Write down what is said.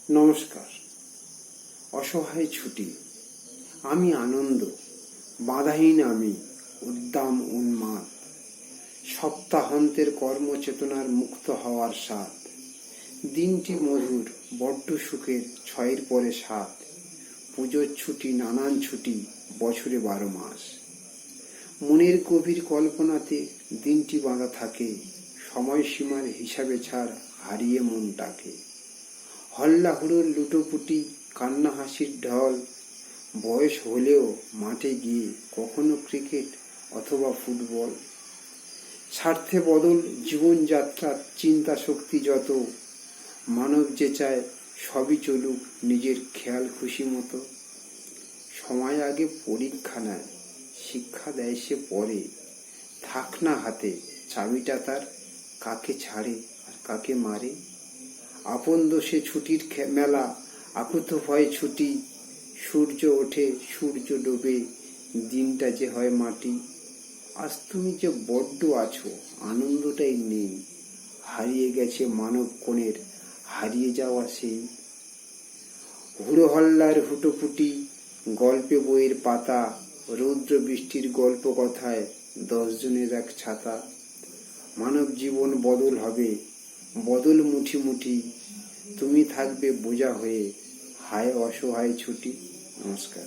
নমস্কার। অসহায় ছুটি, আমি আনন্দ, বাধাহীন আমি, উদ্দাম উন্মাদ, সপ্তাহান্তের কর্মচেতনার মুক্ত হওয়ার স্বাদ। দিনটি মধুর, বড্ড সুখের, 6-এর পরে 7। পুজোর ছুটি, নানান ছুটি, বছরে 12 মাস। মনের গভীর কল্পনাতে দিনটি বাঁধা থাকে, সময়সীমার হিসাবে ছাড় হারিয়ে মনটাকে। হল্লাহুড়োর লুটোপুটি, কান্না হাসির ঢল, বয়স হলেও মাঠে গিয়ে কখনো ক্রিকেট অথবা ফুটবল। স্বার্থে বদল জীবনযাত্রার চিন্তা শক্তি যত, মানব যে চায় সবই চলুক নিজের খেয়াল খুশি মতো। সময় আগে পরীক্ষা নেয়, শিক্ষা দেয় সে পরে, থাক না হাতে চাবিটা তার, কাকে ছাড়ে আর কাকে মারে। আপন দোষে ছুটির মেলা, আকুত ভয় ছুটি, সূর্য ওঠে সূর্য ডোবে, দিনটা যে হয় মাটি। আজ তুমি যে বড্ড আছো, আনন্দটাই নেই, হারিয়ে গেছে মানব কোণের হারিয়ে যাওয়া সেই। হুড়ো হল্লার হুটোপুটি, গল্পে বইয়ের পাতা, রৌদ্র বৃষ্টির গল্প কথায় 10 জনের এক ছাতা। মানব জীবন বদল হবে, বদল মুঠি মুঠি, তুমি থাকবে বোঝা হয়ে, হায় অসহায় ছুটি। নমস্কার।